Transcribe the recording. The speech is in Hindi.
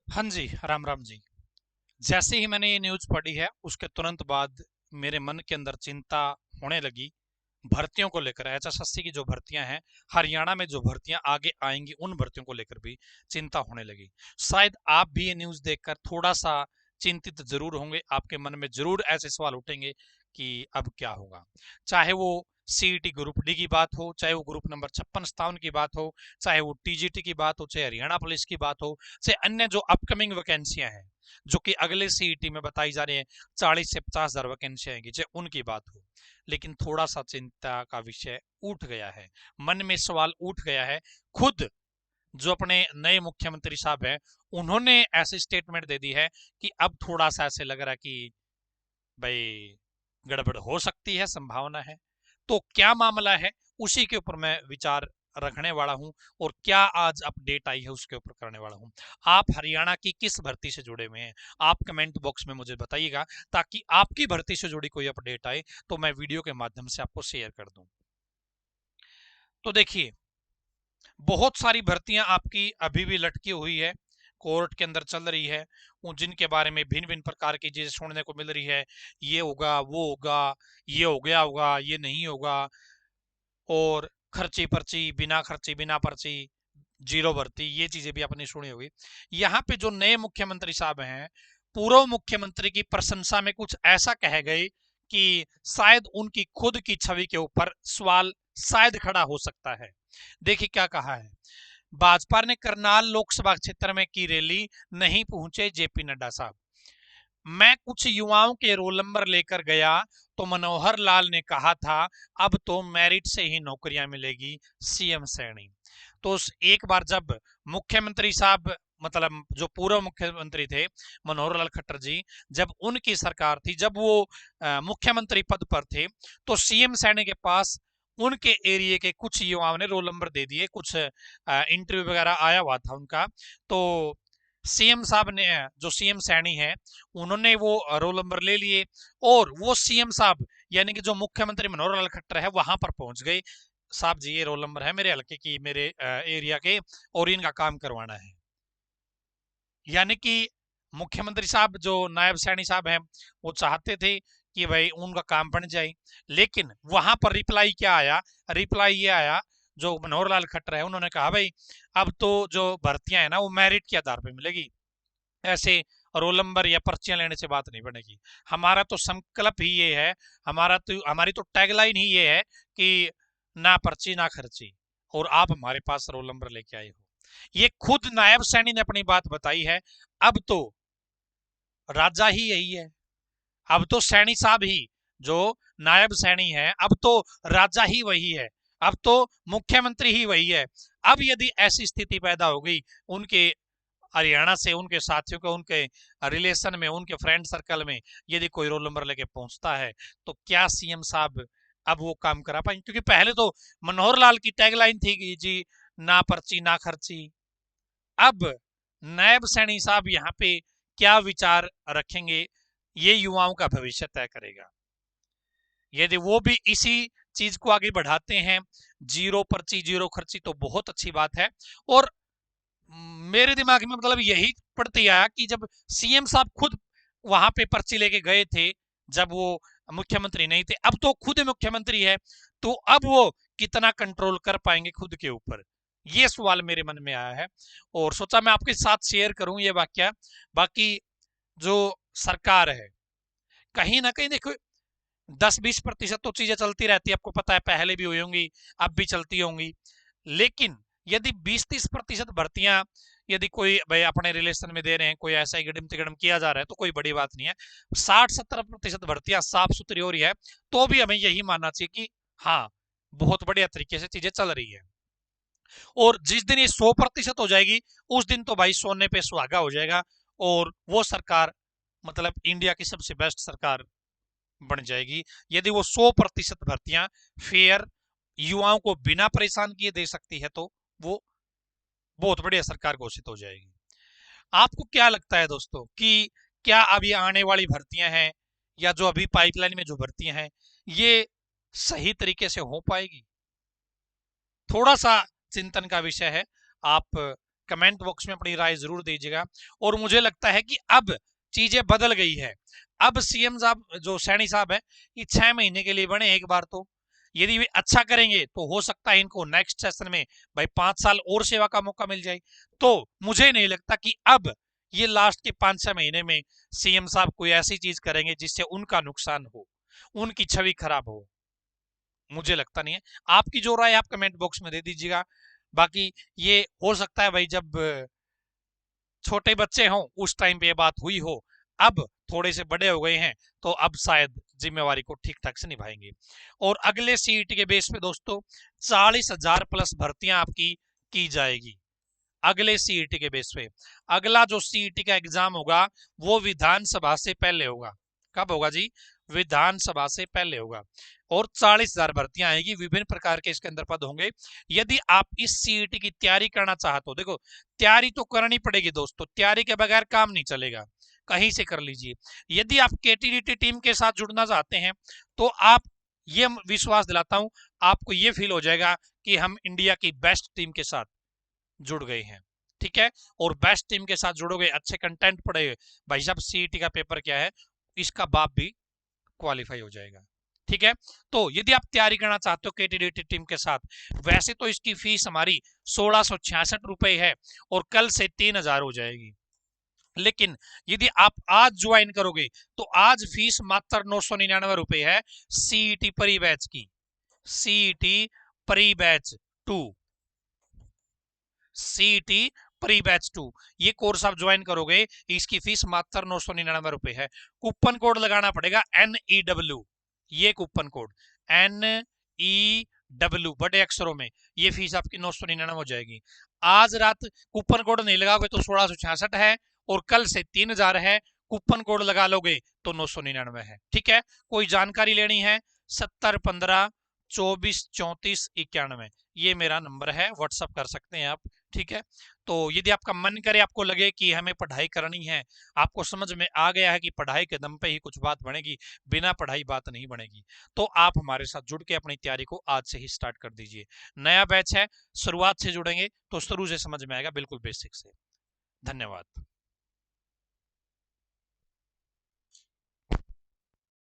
हाँ जी, राम राम जी। जैसे ही मैंने ये न्यूज़ पढ़ी है उसके तुरंत बाद मेरे मन के अंदर चिंता होने लगी। भर्तियों को लेकर एचएसएससी की जो भर्तियां हैं, हरियाणा में जो भर्तियां आगे आएंगी उन भर्तियों को लेकर भी चिंता होने लगी। शायद आप भी ये न्यूज़ देखकर थोड़ा सा चिंतित जरूर होंगे, आपके मन में जरूर ऐसे सवाल उठेंगे कि अब क्या होगा। चाहे वो सीईटी ग्रुप डी की बात हो, चाहे वो ग्रुप नंबर 56 57 की बात हो, चाहे वो टीजीटी की बात हो, चाहे हरियाणा पुलिस की बात हो, चाहे अन्य जो अपकमिंग वैकेंसियां हैं जो कि अगले सीईटी में बताई जा रही है, 40 से 50 हजार वैकेंसियां आएंगी, चाहे उनकी बात हो। लेकिन थोड़ा सा चिंता का विषय उठ गया है, मन में सवाल उठ गया है। खुद जो अपने नए मुख्यमंत्री साहब हैं, उन्होंने ऐसी स्टेटमेंट दे दी है कि अब थोड़ा सा ऐसे लग रहा है कि भाई गड़बड़ हो सकती है, संभावना है। तो क्या मामला है, उसी के ऊपर मैं विचार रखने वाला हूं और क्या आज अपडेट आई है उसके ऊपर करने वाला हूं। आप हरियाणा की किस भर्ती से जुड़े हुए हैं, आप कमेंट बॉक्स में मुझे बताइएगा, ताकि आपकी भर्ती से जुड़ी कोई अपडेट आए तो मैं वीडियो के माध्यम से आपको शेयर कर दूं। तो देखिए, बहुत सारी भर्तियां आपकी अभी भी लटकी हुई है, कोर्ट के अंदर चल रही है, जिनके बारे में भिन्न भिन्न प्रकार की चीजें सुनने को मिल रही है। ये होगा, वो होगा, ये हो गया होगा, ये नहीं होगा, और खर्ची पर्ची, बिना खर्ची बिना पर्ची, जीरो भर्ती, ये चीजें भी आपने सुनी होगी। यहाँ पे जो नए मुख्यमंत्री साहब हैं, पूर्व मुख्यमंत्री की प्रशंसा में कुछ ऐसा कह गए कि शायद उनकी खुद की छवि के ऊपर सवाल शायद खड़ा हो सकता है। देखिए क्या कहा है। भाजपा ने करनाल लोकसभा क्षेत्र में की रैली, नहीं पहुंचे जेपी नड्डा साहब। मैं कुछ युवाओं के रोल नंबर लेकर गया तो मनोहर लाल ने कहा था अब तो मेरिट से ही नौकरियां मिलेगी, सीएम सैनी। तो एक बार जब मुख्यमंत्री साहब, मतलब जो पूर्व मुख्यमंत्री थे मनोहर लाल खट्टर जी, जब उनकी सरकार थी, जब वो मुख्यमंत्री पद पर थे, तो सीएम सैनी के पास उनके एरिया के कुछ युवाओं ने रोल नंबर दे दिए, कुछ इंटरव्यू वगैरह आया हुआ था उनका। तो सीएम साहब ने, जो सीएम सैनी है, उन्होंने वो रोल नंबर ले लिए और वो सीएम साहब यानी कि जो मुख्यमंत्री मनोहर लाल खट्टर है वहां पर पहुंच गए। साहब जी, ये रोल नंबर है मेरे हल्के की, मेरे एरिया के, और इनका काम करवाना है। यानी कि मुख्यमंत्री साहब, जो नायब सैनी साहब हैं, वो चाहते थे कि भाई उनका काम बन जाए। लेकिन वहां पर रिप्लाई क्या आया, रिप्लाई ये आया, जो मनोहर लाल खट्टर है उन्होंने कहा भाई अब तो जो भर्तियां है ना वो मेरिट के आधार पर मिलेगी, ऐसे रोल नंबर या पर्चियां लेने से बात नहीं बनेगी। हमारा तो संकल्प ही ये है, हमारी तो टैगलाइन ही ये है कि ना पर्ची ना खर्ची, और आप हमारे पास रोल नंबर लेके आए हो। ये खुद नायब सैनी ने अपनी बात बताई है। अब तो राजा ही यही है, अब तो सैनी साहब ही, जो नायब सैनी है, अब तो राजा ही वही है, अब तो मुख्यमंत्री ही वही है। अब यदि ऐसी स्थिति पैदा हो गई उनके हरियाणा से, उनके साथियों को, उनके रिलेशन में, उनके फ्रेंड सर्कल में यदि कोई रोल नंबर लेके पहुंचता है, तो क्या सीएम साहब अब वो काम करा पाएंगे? क्योंकि पहले तो मनोहर लाल की टैगलाइन थी कि जी ना पर्ची ना खर्ची। अब नायब सैनी साहब यहाँ पे क्या विचार रखेंगे, ये युवाओं का भविष्य तय करेगा। यदि वो भी इसी चीज को आगे बढ़ाते हैं, जीरो पर्ची जीरो खर्ची, तो बहुत अच्छी बात है। और मेरे दिमाग में मतलब यही पड़ती आया कि जब सीएम साहब खुद वहां पे पर्ची लेके गए थे, जब वो मुख्यमंत्री नहीं थे, अब तो खुद मुख्यमंत्री है, तो अब वो कितना कंट्रोल कर पाएंगे खुद के ऊपर, ये सवाल मेरे मन में आया है और सोचा मैं आपके साथ शेयर करूं ये वाक्य। बाकी जो सरकार है, कहीं ना कहीं देखो, 10-20% तो चीजें चलती रहती है, आपको पता है, पहले भी हुई होंगी, अब भी चलती होंगी। लेकिन यदि 20-30% भर्तियां यदि कोई भाई अपने रिलेशन में दे रहे हैं, कोई ऐसा ही गड़म तिगड़म किया जा रहा है, तो कोई बड़ी बात नहीं है। 60-70% भर्तियां साफ सुथरी हो रही है, तो भी हमें यही मानना चाहिए कि हाँ, बहुत बढ़िया तरीके से चीजें चल रही है। और जिस दिन ये 100% हो जाएगी, उस दिन तो भाई सोने पे सुहागा हो जाएगा, और वो सरकार मतलब इंडिया की सबसे बेस्ट सरकार बन जाएगी। यदि वो 100% भर्तियां फेयर, युवाओं को बिना परेशान किए दे सकती है, तो वो बहुत बढ़िया सरकार घोषित हो जाएगी। आपको क्या लगता है दोस्तों कि क्या अब ये आने वाली भर्तियां हैं, या जो अभी पाइपलाइन में जो भर्तियां हैं, ये सही तरीके से हो पाएगी? थोड़ा सा चिंतन का विषय है। आप कमेंट बॉक्स में अपनी राय जरूर दीजिएगा। और मुझे लगता है कि अब चीजें बदल गई है। अब सीएम साहब जो सैनी साहब है, ये 6 महीने के लिए बने एक बार, तो यदि वे अच्छा करेंगे तो हो सकता है इनको नेक्स्ट सेशन में भाई 5 साल और सेवा का मौका मिल जाए। तो मुझे नहीं लगता कि अब ये लास्ट के 5-6 महीने में सीएम साहब कोई ऐसी चीज करेंगे जिससे उनका नुकसान हो, उनकी छवि खराब हो। मुझे लगता नहीं है। आपकी जो राय आप कमेंट बॉक्स में दे दीजिएगा। बाकी ये हो सकता है भाई जब छोटे बच्चे हों उस टाइम पे ये बात हुई हो, अब थोड़े से बड़े हो गए हैं तो अब शायद जिम्मेवारी को ठीक ठाक से निभाएंगे। और अगले सीईटी के बेस पे दोस्तों 40,000 प्लस भर्तियां आपकी की जाएगी अगले सीईटी के बेस पे। अगला जो सीईटी का एग्जाम होगा वो विधानसभा से पहले होगा। कब होगा जी? विधानसभा से पहले होगा। और 40,000 भर्तियां आएगी, विभिन्न प्रकार के इसके अंदर पद होंगे। यदि आप इस सीईटी की तैयारी करना चाहते हो, देखो तैयारी तो करनी पड़ेगी दोस्तों, तैयारी के बगैर काम नहीं चलेगा, कहीं से कर लीजिए। यदि आप केटीडीटी टीम के साथ जुड़ना चाहते हैं तो आप, ये विश्वास दिलाता हूं आपको, ये फील हो जाएगा कि हम इंडिया की बेस्ट टीम के साथ जुड़ गए हैं। ठीक है, और बेस्ट टीम के साथ जुड़ोगे, अच्छे कंटेंट पढ़े भाई साहब, सीईटी का पेपर क्या है, इसका बाप भी क्वालिफाई हो जाएगा। ठीक है, तो यदि आप तैयारी करना चाहते हो केटीडीटी टीम के साथ, वैसे तो इसकी फीस हमारी 1666 रुपए है और कल से 3000 हो जाएगी। लेकिन यदि आप आज ज्वाइन करोगे तो आज फीस मात्र 999 रुपए है सीईटी प्री बैच की। CET pre batch 2, CET pre batch 2, ये कोर्स आप ज्वाइन करोगे, इसकी फीस मात्र 999 रुपए है। कूपन कोड लगाना पड़ेगा NEW, ये कूपन कोड NEW बड़े अक्षरों में, ये फीस आपकी 999 हो जाएगी। आज रात कूपन कोड नहीं लगाओगे तो 1666 है और कल से 3000 है। कूपन कोड लगा लोगे तो 999 है। ठीक है, कोई जानकारी लेनी है 7015243491, ये मेरा नंबर है, व्हाट्सअप कर सकते हैं आप। ठीक है, तो यदि आपका मन करे, आपको लगे कि हमें पढ़ाई करनी है, आपको समझ में आ गया है कि पढ़ाई के दम पे ही कुछ बात बनेगी, बिना पढ़ाई बात नहीं बनेगी, तो आप हमारे साथ जुड़ के अपनी तैयारी को आज से ही स्टार्ट कर दीजिए। नया बैच है, शुरुआत से जुड़ेंगे तो शुरू से समझ में आएगा, बिल्कुल बेसिक से। धन्यवाद।